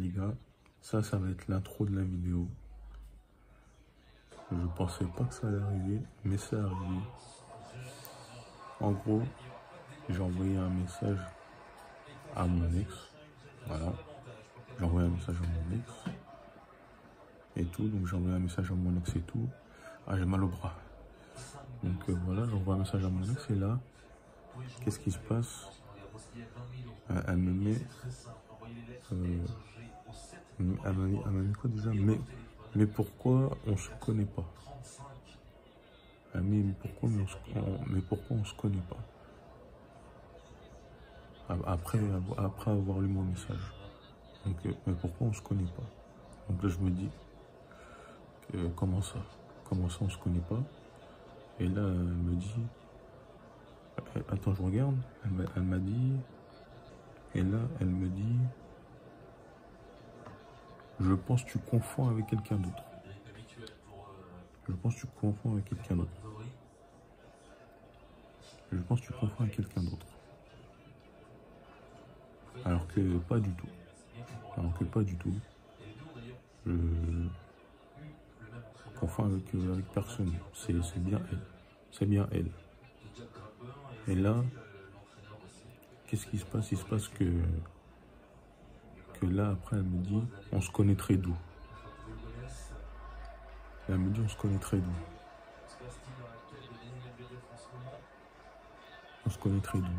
les gars, ça va être l'intro de la vidéo. Je pensais pas que ça allait arriver, mais c'est arrivé. En gros, j'ai envoyé un message à mon ex. Voilà. J'ai envoyé un message à mon ex. Et tout. Donc j'ai envoyé un message à mon ex et tout. Ah, j'ai mal au bras. Donc voilà, j'envoie un message à mon ex et là, qu'est-ce qui se passe? Elle me met... elle m'a mis quoi déjà? Mais pourquoi on se connaît pas? Elle m'a mis mais pourquoi on se connaît pas? Après avoir lu mon message. Donc, mais pourquoi on se connaît pas? Donc là je me dis, comment ça on se connaît pas? Et là elle me dit, attends je regarde, elle m'a dit, et là elle me dit, je pense que tu confonds avec quelqu'un d'autre. Je pense que tu confonds avec quelqu'un d'autre. Je pense que tu confonds avec quelqu'un d'autre. Alors que pas du tout. Alors que pas du tout. Je confonds avec personne. C'est bien elle. C'est bien elle. Et là, qu'est-ce qui se passe? Il se passe que là, après, elle me dit, on se connaîtrait d'où? Elle me dit, on se connaîtrait d'où? On se connaîtrait d'où?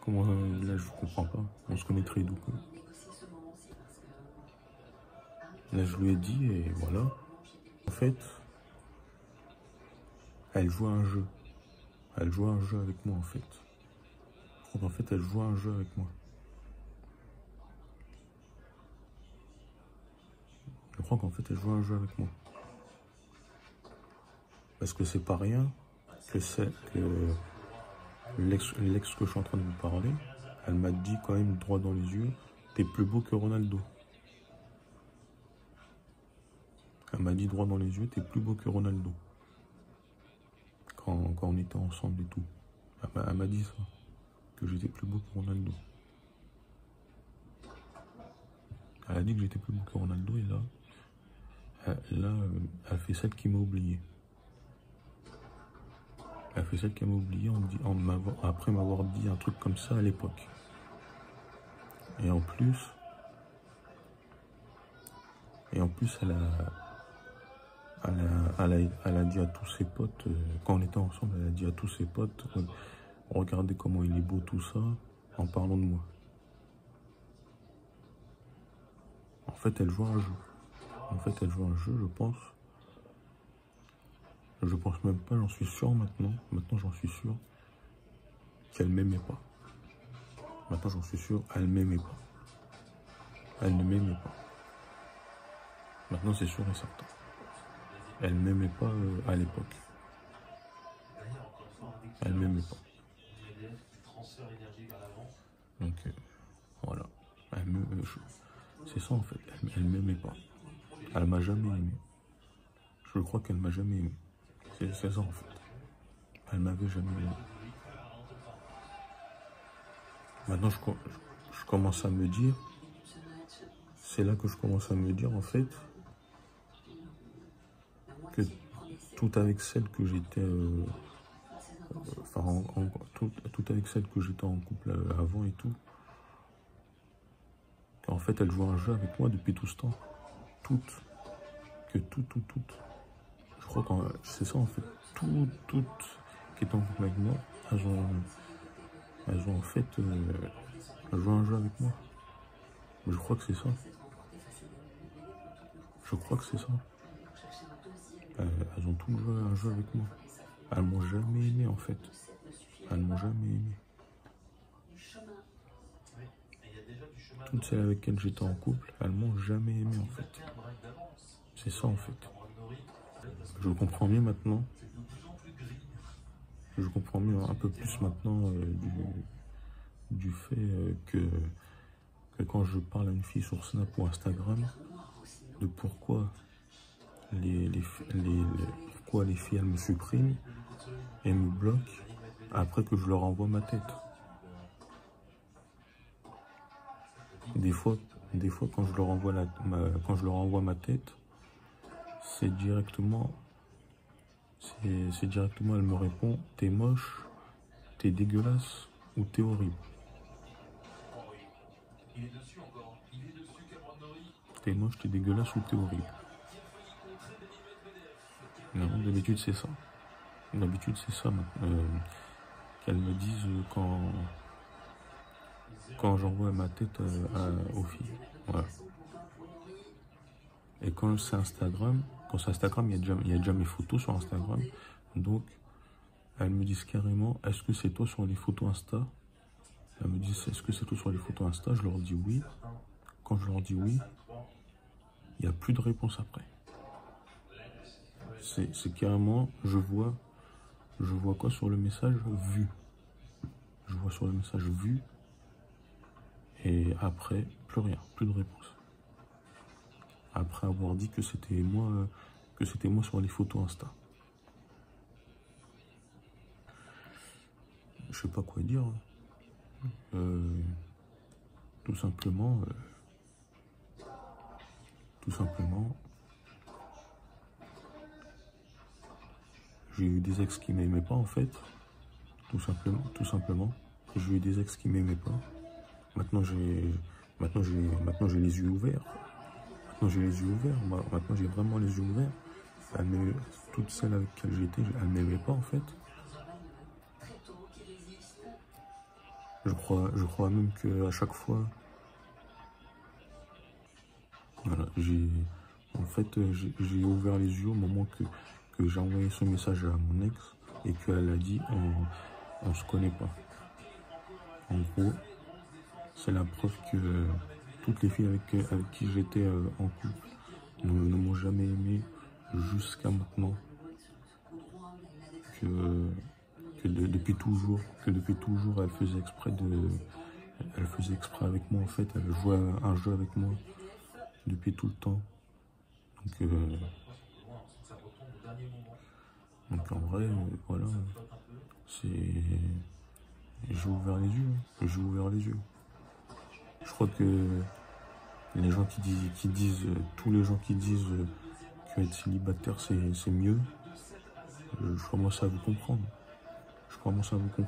Comment, là, je comprends pas. On se connaîtrait d'où? Là, je lui ai dit, et voilà. En fait, elle joue à un jeu. Elle joue à un jeu avec moi, en fait. Donc, en fait, elle joue à un jeu avec moi. Je crois qu'en fait, elle joue à un jeu avec moi. Parce que c'est pas rien que l'ex que je suis en train de vous parler, elle m'a dit quand même droit dans les yeux, t'es plus beau que Ronaldo. Elle m'a dit droit dans les yeux, t'es plus beau que Ronaldo. Quand on était ensemble et tout. Elle m'a dit ça, que j'étais plus beau que Ronaldo. Elle a dit que j'étais plus beau que Ronaldo et là, elle fait celle qui m'a oublié. Elle fait celle qui m'a oublié après m'avoir dit un truc comme ça à l'époque. Et en plus, elle a dit à tous ses potes, quand on était ensemble, elle a dit à tous ses potes, regardez comment il est beau tout ça, en parlant de moi. En fait, elle joue à un jeu. En fait, elle joue à un jeu, je pense. Je pense même pas, j'en suis sûr maintenant. Maintenant, j'en suis sûr qu'elle m'aimait pas. Maintenant, j'en suis sûr, elle m'aimait pas. Elle ne m'aimait pas. Maintenant, c'est sûr et certain. Elle m'aimait pas à l'époque. Elle m'aimait pas. Donc, voilà. C'est ça, en fait. Elle m'aimait pas. Elle m'a jamais aimé. Je crois qu'elle m'a jamais aimé. C'est ça, en fait. Elle m'avait jamais aimé. Maintenant, je commence à me dire, c'est là que je commence à me dire, en fait, que tout avec celle que j'étais, tout avec celle que j'étais en couple avant et tout, en fait, elle joue un jeu avec moi depuis tout ce temps. Toutes. Je crois que c'est ça, en fait. Toutes qui étaient en couple avec moi, elles ont en fait joué un jeu avec moi. Mais je crois que c'est ça. Je crois que c'est ça. Elles ont toutes joué un jeu avec moi. Elles m'ont jamais aimé, en fait. Elles m'ont jamais aimé. Toutes celles avec lesquelles j'étais en couple, elles m'ont jamais aimé, en fait. C'est ça, en fait. Je comprends mieux maintenant. Je comprends mieux un peu plus maintenant du fait que quand je parle à une fille sur Snap ou Instagram, de pourquoi pourquoi les filles elles me suppriment et me bloquent après que je leur envoie ma tête. Des fois quand je leur envoie quand je leur envoie ma tête, c'est directement, elle me répond, t'es moche, t'es dégueulasse ou t'es horrible. T'es moche, t'es dégueulasse ou t'es horrible. Non, d'habitude c'est ça. D'habitude c'est ça qu'elles me disent quand j'envoie ma tête aux filles. Voilà. Et quand c'est Instagram, il y a déjà mes photos sur Instagram. Donc elles me disent carrément, est-ce que c'est toi sur les photos Insta? Elles me disent, est-ce que c'est toi sur les photos Insta? Je leur dis oui. Quand je leur dis oui, il n'y a plus de réponse après. C'est carrément, je vois quoi sur le message vu. Je vois sur le message vu. Et après, plus rien, plus de réponse. Après avoir dit que c'était moi sur les photos Insta. Je sais pas quoi dire. Tout simplement, j'ai eu des ex qui m'aimaient pas en fait. Tout simplement. J'ai eu des ex qui m'aimaient pas. Maintenant j'ai les yeux ouverts. Maintenant j'ai vraiment les yeux ouverts. Toutes celles avec lesquelles j'étais, elles m'aimaient pas en fait. Je crois même que à chaque fois, voilà, j'ai ouvert les yeux au moment que j'ai envoyé ce message à mon ex et qu'elle a dit on se connaît pas. En gros, c'est la preuve que toutes les filles avec qui j'étais en couple ne m'ont jamais aimé jusqu'à maintenant. Que depuis toujours, elle faisait exprès avec moi en fait, elle jouait un jeu avec moi depuis tout le temps. Donc en vrai, voilà, j'ai ouvert les yeux. Je crois que les gens tous les gens qui disent qu'être célibataire c'est mieux, je commence à vous comprendre. Je commence maintenant.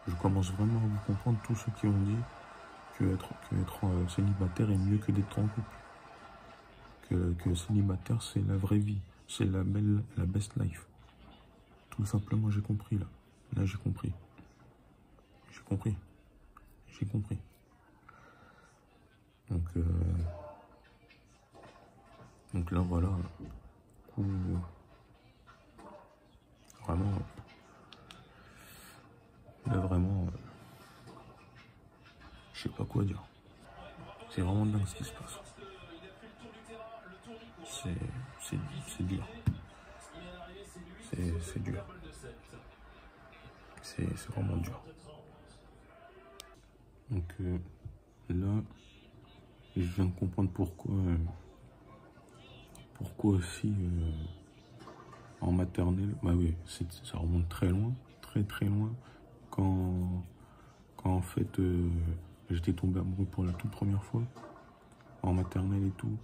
Je commence vraiment à vous comprendre tous ceux qui ont dit qu'être célibataire est mieux que d'être en couple. Que célibataire c'est la vraie vie, c'est la best life. Tout simplement j'ai compris là. Là j'ai compris. Donc là voilà. Vraiment, je sais pas quoi dire. C'est vraiment dingue ce qui se passe. C'est dur. C'est dur. C'est vraiment dur. Donc là, je viens de comprendre pourquoi aussi en maternelle, bah oui, ça remonte très loin, très loin, quand en fait j'étais tombé amoureux pour la toute première fois, en maternelle et tout,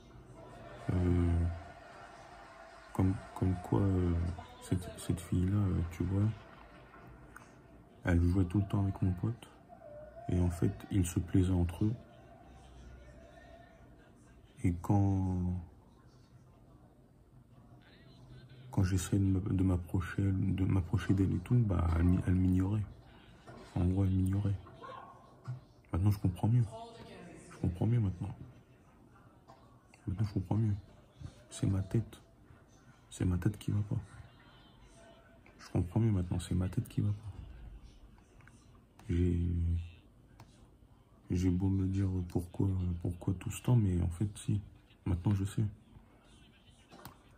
comme quoi cette fille-là, tu vois, elle jouait tout le temps avec mon pote, et en fait, ils se plaisaient entre eux, et quand j'essayais de m'approcher d'elle et tout, bah elle m'ignorait. En gros, elle m'ignorait. Maintenant, je comprends mieux. Maintenant, je comprends mieux. C'est ma tête. C'est ma tête qui va pas. Je comprends mieux maintenant. C'est ma tête qui va pas. J'ai beau me dire pourquoi tout ce temps, mais en fait, si. Maintenant, je sais.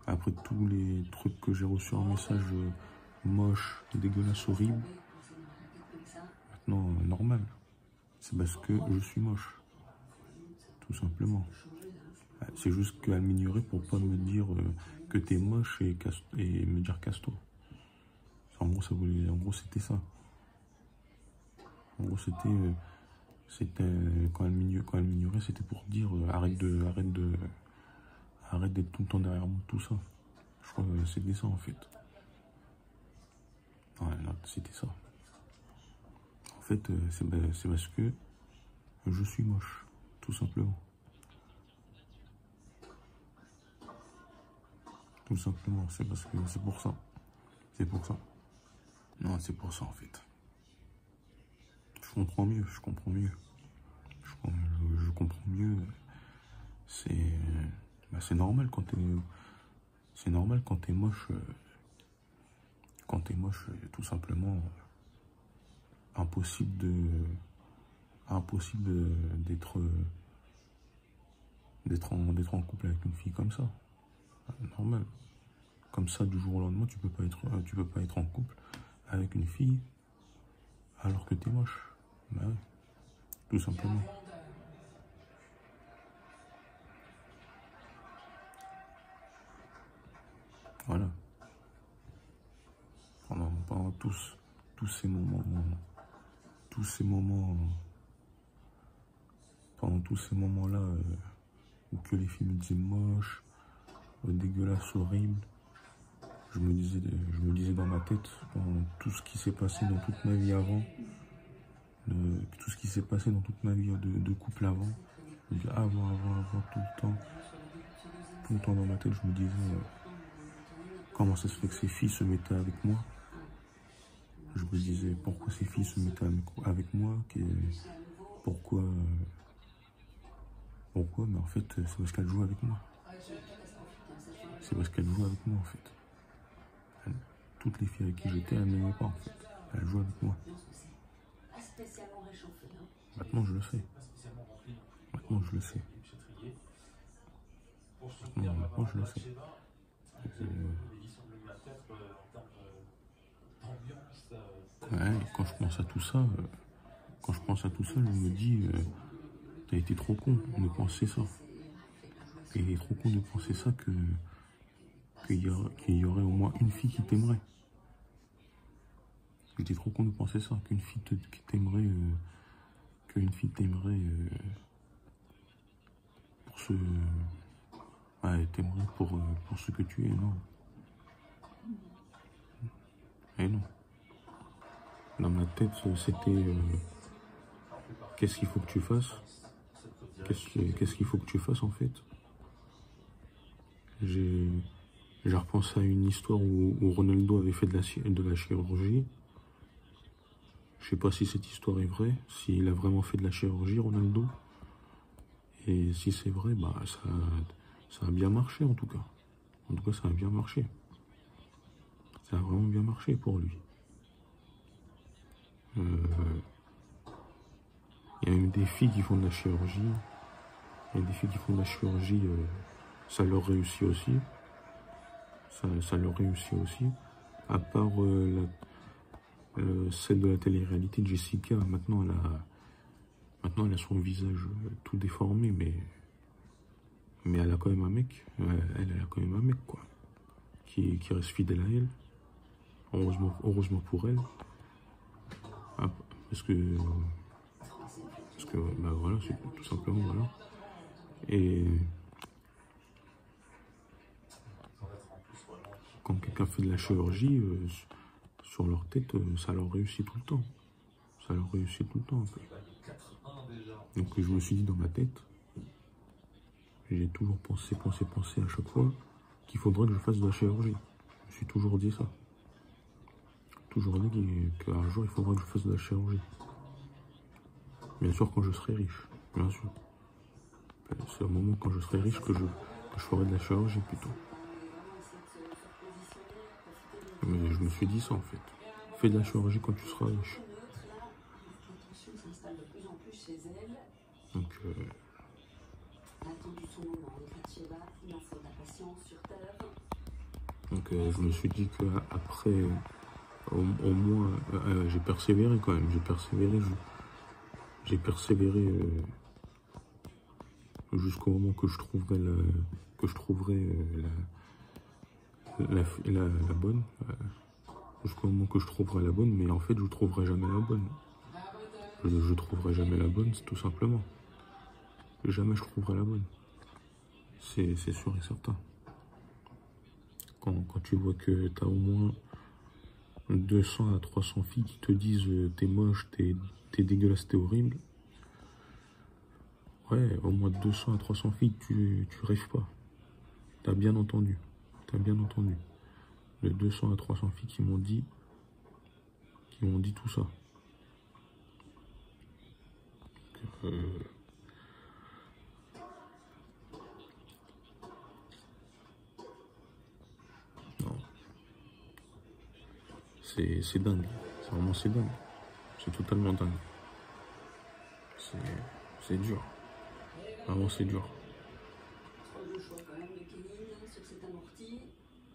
Après tous les trucs que j'ai reçus en message moche, dégueulasse, horrible, maintenant, normal. C'est parce que je suis moche. Tout simplement. C'est juste qu'elle m'ignorait pour pas me dire que t'es moche et me dire casse-toi. En gros, c'était ça. En gros, c'était quand elle m'ignorait, c'était pour dire arrête d'être tout le temps derrière moi, tout ça. Je crois que c'était ça en fait. Ouais, non, c'était ça. En fait, c'est parce que je suis moche, tout simplement. Tout simplement, c'est parce que c'est pour ça. C'est pour ça. Non, c'est pour ça en fait. Je comprends mieux, je comprends mieux. Je comprends mieux. C'est normal quand t'es. C'est normal quand t'es moche. Quand t'es moche, tout simplement. Impossible d'être en couple avec une fille comme ça. Normal. Comme ça, du jour au lendemain, tu peux pas être en couple avec une fille alors que t'es moche. Bah ouais, tout simplement. Voilà. Pendant tous ces moments, pendant tous ces moments-là, où que les filles me disaient moche, dégueulasse, horrible, je me disais dans ma tête, dans tout ce qui s'est passé dans toute ma vie avant, tout ce qui s'est passé dans toute ma vie de couple avant, avant, tout le temps dans ma tête, je me disais, comment ça se fait que ces filles se mettaient avec moi? Je me disais, pourquoi ces filles se mettaient avec moi? Pourquoi, mais en fait, c'est parce qu'elles jouent avec moi. C'est parce qu'elles jouent avec moi, en fait. Toutes les filles avec qui j'étais, elles ne m'aimaient pas, en fait. Elles jouent avec moi. Maintenant, je le sais. Maintenant, je le sais. Maintenant, je le sais. Ouais, quand je pense à tout ça, je me dis, t'as été trop con de penser ça. Et trop con de penser ça qu'il y aurait au moins une fille qui t'aimerait. J'étais trop con de penser ça, qu'une fille t'aimerait, pour ce, ouais, t'aimerait pour ce que tu es, non. Et non. Dans ma tête, c'était, qu'est-ce qu'il faut que tu fasses? Qu'est-ce qu'il faut que tu fasses en fait? J'ai repensé à une histoire où Ronaldo avait fait de la chirurgie. Je sais pas si cette histoire est vraie, s'il a vraiment fait de la chirurgie, Ronaldo. Et si c'est vrai, bah ça a bien marché en tout cas. En tout cas, ça a bien marché. Ça a vraiment bien marché pour lui. Il y a même des filles qui font de la chirurgie. Il y a des filles qui font de la chirurgie, ça leur réussit aussi. Ça leur réussit aussi. À part celle de la télé-réalité de Jessica, maintenant elle a son visage tout déformé, mais elle a quand même un mec. Elle a quand même un mec, quoi. Qui reste fidèle à elle. Heureusement pour elle. Ah, parce que bah voilà, c'est tout simplement, voilà. Et quand quelqu'un fait de la chirurgie, sur leur tête, ça leur réussit tout le temps. Ça leur réussit tout le temps, un peu. Donc je me suis dit dans ma tête, j'ai toujours pensé à chaque fois qu'il faudrait que je fasse de la chirurgie. Je me suis toujours dit ça. Toujours dit qu'un jour il faudra que je fasse de la chirurgie. Bien sûr quand je serai riche, bien sûr. C'est au moment quand je serai riche que je ferai de la chirurgie plutôt. Mais je me suis dit ça en fait. Fais de la chirurgie quand tu seras riche. Donc je me suis dit qu'après, au moins, j'ai persévéré quand même. J'ai persévéré jusqu'au moment que je trouverai la bonne. Jusqu'au moment que je trouverai la bonne, mais en fait, je trouverai jamais la bonne. je trouverai jamais la bonne, tout simplement. Jamais je trouverai la bonne. C'est sûr et certain. Quand tu vois que tu as au moins 200 à 300 filles qui te disent t'es moche, t'es dégueulasse, t'es horrible. Ouais, au moins 200 à 300 filles, tu rêves pas. T'as bien entendu. T'as bien entendu. De 200 à 300 filles qui m'ont dit tout ça. Non. C'est dingue. C'est dingue. C'est totalement dingue. C'est dur. Vraiment, c'est dur.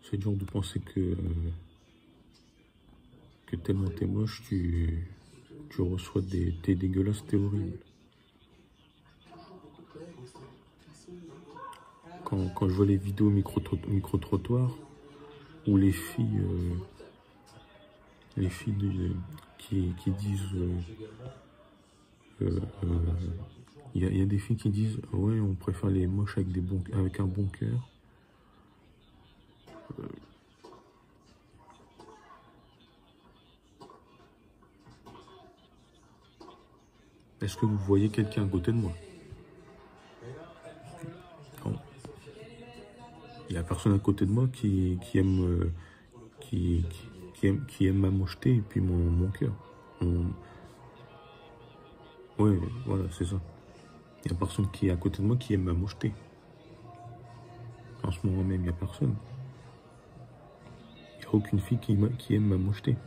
C'est dur de penser que tellement t'es moche, tu reçois t'es dégueulasse, t'es horrible. Quand je vois les vidéos micro-trottoir, où les filles qui disent... Il y a des filles qui disent « Ouais, on préfère les moches avec un bon cœur. » Est-ce que vous voyez quelqu'un à côté de moi? Non. Il n'y a personne à côté de moi qui aime ma mocheté et puis mon cœur. Ouais, voilà, c'est ça. Il n'y a personne qui est à côté de moi qui aime ma mocheté. En ce moment même, il n'y a personne. Il n'y a aucune fille qui aime ma mocheté.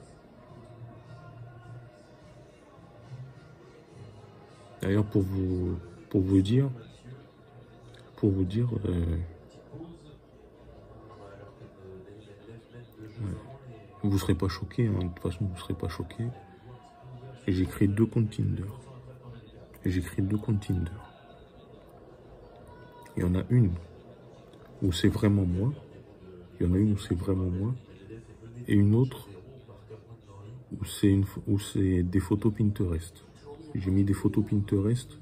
D'ailleurs, pour vous dire, vous ne serez pas choqués, hein. De toute façon, vous ne serez pas choqués. J'ai créé 2 comptes Tinder. Il y en a une où c'est vraiment moi. Et une autre où c'est des photos Pinterest. J'ai mis des photos Pinterest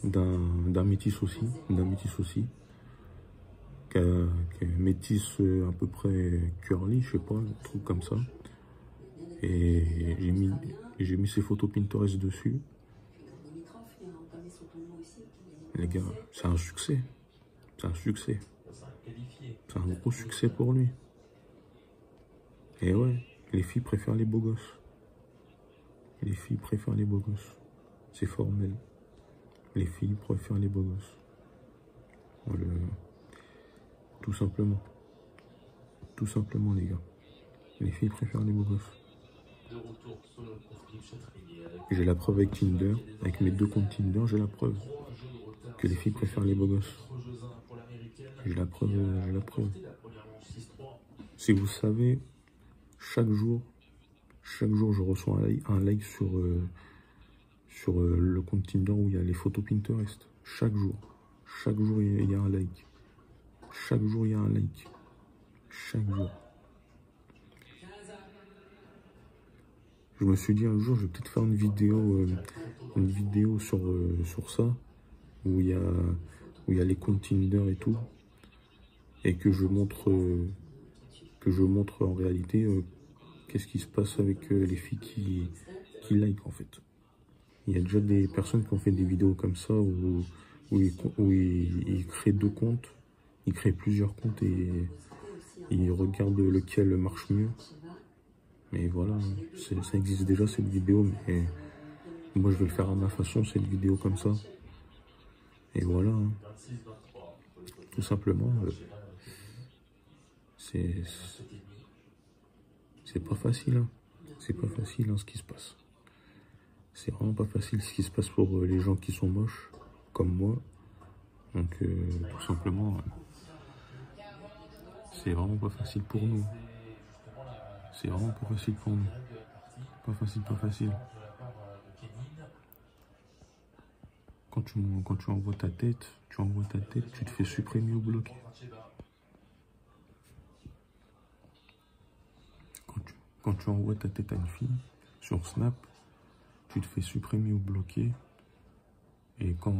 d'un métis aussi, qui est métis à peu près curly, je sais pas, un truc comme ça. Et j'ai mis ces photos Pinterest dessus. Les gars, c'est un succès. C'est un gros succès pour lui. Et ouais, les filles préfèrent les beaux gosses. C'est formel. Les filles préfèrent les beaux gosses. Voilà. Tout simplement. Les gars. Les filles préfèrent les beaux gosses. J'ai la preuve avec Tinder. Avec mes 2 comptes Tinder, j'ai la preuve que les filles préfèrent les beaux gosses. J'ai la preuve. Si vous savez, chaque jour, je reçois un like sur le compte Tinder où il y a les photos Pinterest. Chaque jour, il y a un like. Chaque jour. Je me suis dit un jour, je vais peut-être faire une vidéo sur ça, où il y a les comptes Tinder et tout, et que je montre en réalité qu'est-ce qui se passe avec les filles qui like en fait. Il y a déjà des personnes qui ont fait des vidéos comme ça où ils créent 2 comptes, ils créent plusieurs comptes et ils regardent lequel marche mieux. Mais voilà, ça existe déjà cette vidéo, mais moi je vais le faire à ma façon, cette vidéo comme ça. Et voilà, hein. Tout simplement, c'est pas facile, hein. C'est pas facile, hein, ce qui se passe. C'est vraiment pas facile ce qui se passe pour les gens qui sont moches, comme moi. Donc, tout simplement, c'est vraiment pas facile pour nous. C'est vraiment pas facile pour nous. Pas facile. Quand tu envoies ta tête, tu te fais supprimer ou bloquer. Quand tu envoies ta tête à une fille sur Snap, tu te fais supprimer ou bloquer. Et quand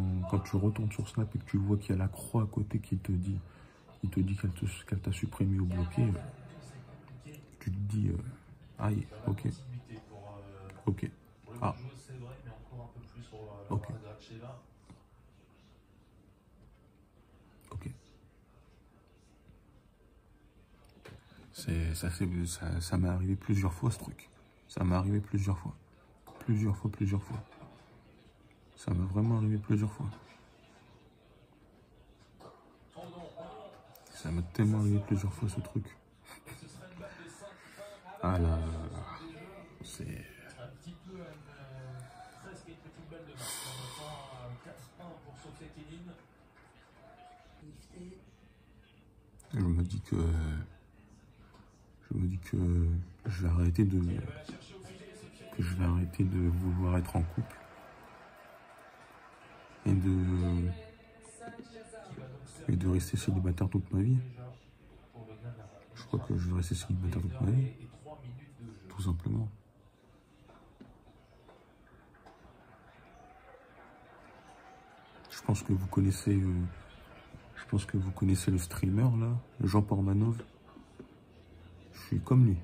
tu retournes sur Snap et que tu vois qu'il y a la croix à côté qui te dit qu'elle t'a supprimé ou bloqué, tu te dis, aïe, ok, ok, ah, ok, ok. Ça m'est arrivé plusieurs fois ce truc. Ça m'est arrivé plusieurs fois. Plusieurs fois. Ça m'est vraiment arrivé plusieurs fois. Ça m'a tellement arrivé plusieurs fois ce truc. Ah là, c'est... Je me dis que je vais arrêter de vouloir être en couple et de rester célibataire toute ma vie. Je crois que je vais rester célibataire toute ma vie, tout simplement. Je pense que vous connaissez le streamer là, Jean Portmanov. Je suis comme lui.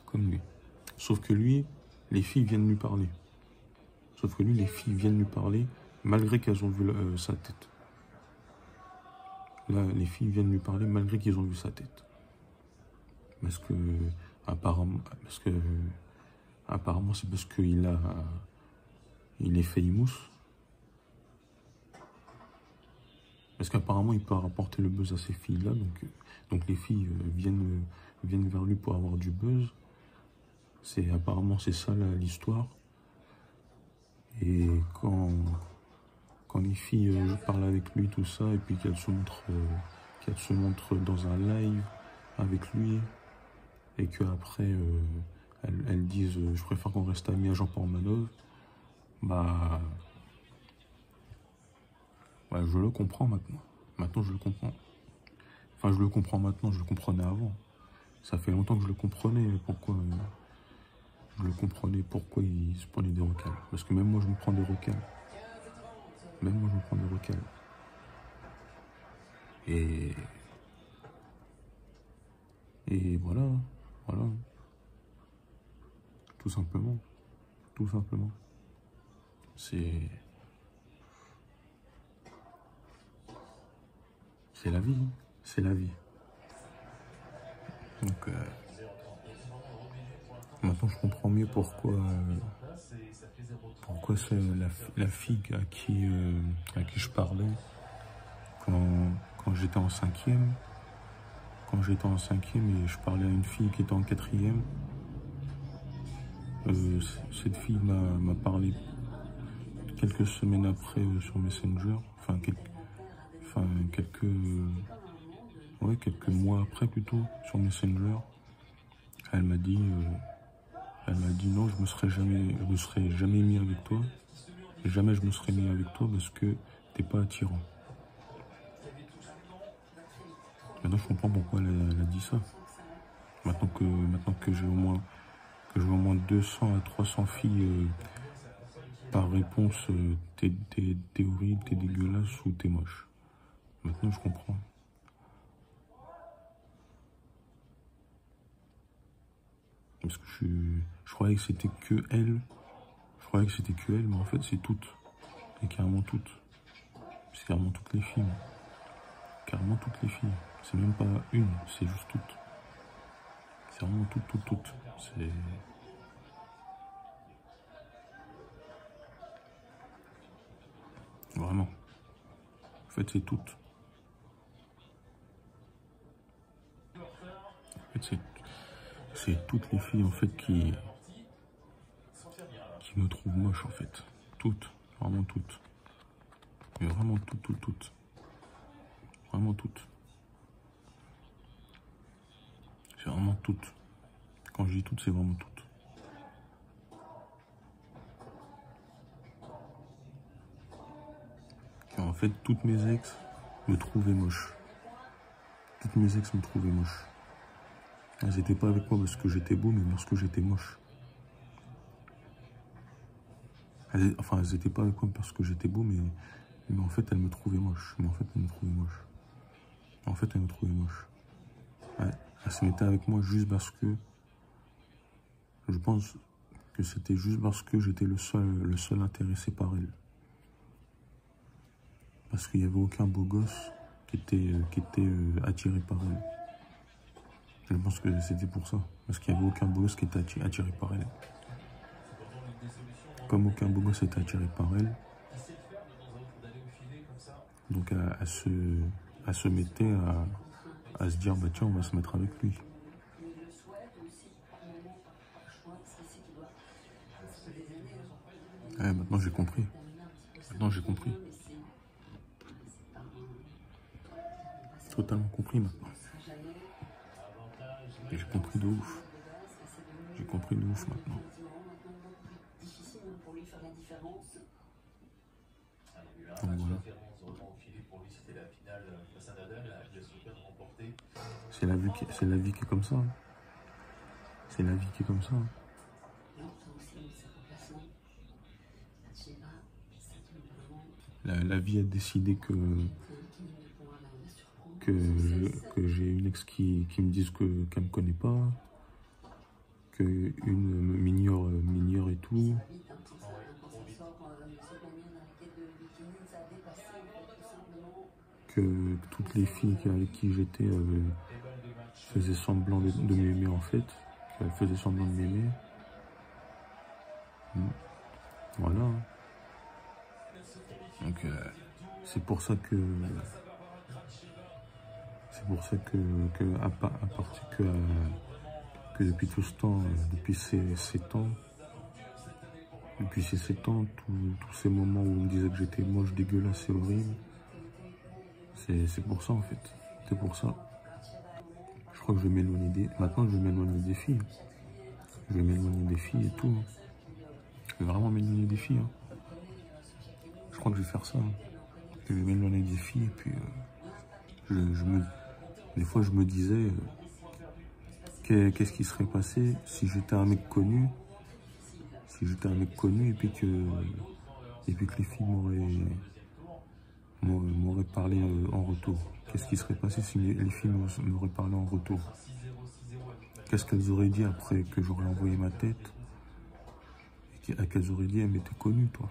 Comme lui. Sauf que lui, les filles viennent lui parler. Malgré qu'elles ont vu sa tête. Là, les filles viennent lui parler malgré qu'ils ont vu sa tête. Apparemment, c'est parce qu'il est famous. Parce qu'apparemment, il peut rapporter le buzz à ces filles-là. Donc les filles viennent vers lui pour avoir du buzz. Apparemment, c'est ça l'histoire. Et quand les filles parlent avec lui, tout ça, et puis qu'elles se montrent dans un live avec lui, et qu'après, elles disent « je préfère qu'on reste amis à Jean Portmanov », bah, je le comprends maintenant. Maintenant, je le comprends. Enfin, je le comprends maintenant, je le comprenais avant. Ça fait longtemps que je le comprenais, pourquoi il se prenait des recals. Parce que même moi, je me prends des recals. Et voilà. Tout simplement. C'est la vie. C'est la vie. Donc, maintenant, je comprends mieux pourquoi c'est la fille à qui je parlais quand j'étais en 5e. Quand j'étais en 5e et je parlais à une fille qui était en 4e. Cette fille m'a parlé quelques semaines après sur Messenger. Quelques mois après plutôt, sur Messenger. Elle m'a dit non, je me serais jamais mis avec toi. Jamais je me serais mis avec toi parce que t'es pas attirant. Maintenant je comprends pourquoi elle a dit ça. Maintenant que j'ai au moins 200 à 300 filles par réponse, t'es horrible, t'es dégueulasse ou t'es moche. Maintenant je comprends. Parce que je croyais que c'était que elle. Mais en fait c'est toutes. Et carrément toutes. C'est carrément toutes les filles. C'est même pas une, c'est juste toutes. C'est vraiment toutes. C'est... Vraiment. En fait c'est toutes. En fait c'est toutes les filles en fait qui me trouvent moche en fait. Toutes. Vraiment toutes. Mais vraiment toutes. Vraiment toutes. C'est vraiment toutes. Quand je dis toutes, c'est vraiment toutes. Et en fait, toutes mes ex me trouvaient moche. Elles étaient pas avec moi parce que j'étais beau, mais parce que j'étais moche. Enfin, elles étaient pas avec moi parce que j'étais beau, mais en fait, elles me trouvaient moche. Mais en fait, elles me trouvaient moche. En fait, elles me trouvaient moche. Ouais, elles se mettaient avec moi juste parce que... Je pense que c'était juste parce que j'étais le seul intéressé par elles. Parce qu'il n'y avait aucun beau gosse qui était attiré par elles. Je pense que c'était pour ça. Parce qu'il n'y avait aucun beau gosse qui était attiré par elles. Comme aucun beau gosse était attiré par elles, donc elle se mettait à se dire, bah tiens, on va se mettre avec lui. Ouais, maintenant j'ai compris. Maintenant j'ai compris. Totalement compris maintenant. Et j'ai compris de ouf. J'ai compris de ouf maintenant. Donc voilà. C'est la vie qui est comme ça. Hein. C'est la vie qui est comme ça. Hein. La vie a décidé que j'ai une ex qui me dise qu'elle me connaît pas, qu'une m'ignore et tout. Que toutes les filles avec qui j'étais faisaient semblant de m'aimer en fait. Qu'elles faisaient semblant de m'aimer. Voilà. Donc c'est pour ça que depuis tout ce temps, depuis ces 7 ans, tous ces moments où on me disait que j'étais moche, dégueulasse et horrible, c'est pour ça en fait. C'est pour ça. Je crois que je vais m'éloigner maintenant je vais m'éloigner des filles. Je vais m'éloigner des filles et tout. Hein. Je vais vraiment m'éloigner des filles. Hein. Je crois que je vais faire ça. Hein. Je vais m'éloigner des filles et puis des fois je me disais qu'est-ce qui serait passé si j'étais un mec connu. Si j'étais un mec connu et puis que les filles m'auraient parlé en retour. Qu'est-ce qui serait passé si les filles m'auraient parlé en retour? Qu'est-ce qu'elles auraient dit après que j'aurais envoyé ma tête? Et qu'elles auraient dit, mais t'es connu toi.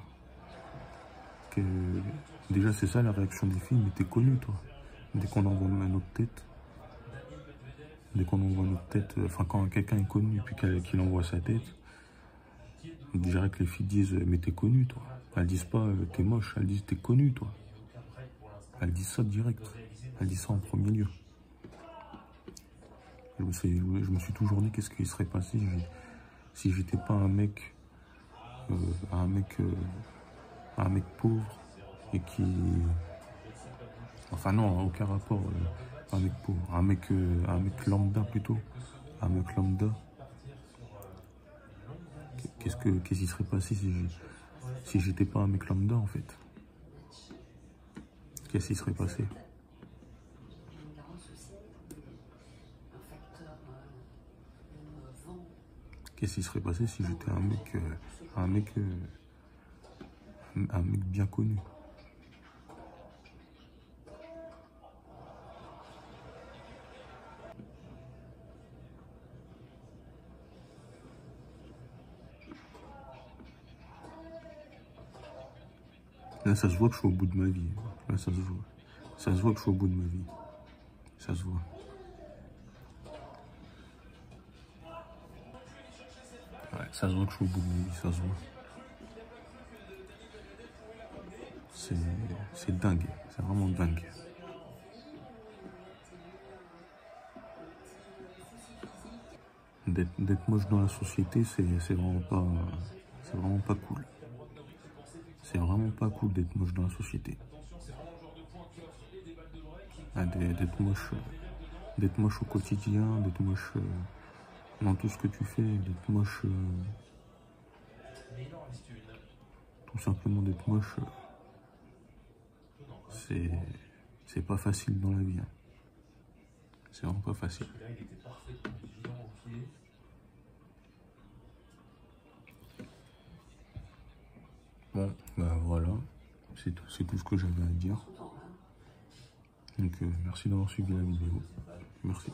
Déjà c'est ça la réaction des filles, mais t'es connu toi. Dès qu'on envoie notre tête, enfin quand quelqu'un est connu et puis qu'il envoie sa tête, on dirait que les filles disent, mais t'es connu toi. Elles disent pas t'es moche, elles disent t'es connu toi. Elles disent ça direct, elles disent ça en premier lieu. Je me suis toujours dit qu'est-ce qui serait passé si j'étais pas un mec pauvre et qui... Enfin non, aucun rapport, un mec pauvre, un mec lambda plutôt, un mec lambda. Qu'est-ce qui serait passé si j'étais pas un mec lambda en fait? Qu'est-ce qui serait passé? Qu'est-ce qui serait passé si j'étais un mec bien connu? Là, ça se voit que je suis au bout de ma vie. Là, ça se voit. Ça se voit que je suis au bout de ma vie. Ça se voit. Ouais, ça se voit que je suis au bout de ma vie, ça se voit. C'est dingue, c'est vraiment dingue. D'être moche dans la société, c'est vraiment pas cool. C'est vraiment pas cool d'être moche dans la société. D'être moche au quotidien, d'être moche dans tout ce que tu fais, d'être moche... tout simplement d'être moche, c'est pas facile dans la vie. Hein. C'est vraiment pas facile. Bon, bah voilà, c'est tout ce que j'avais à dire. Donc merci d'avoir suivi la vidéo. Merci.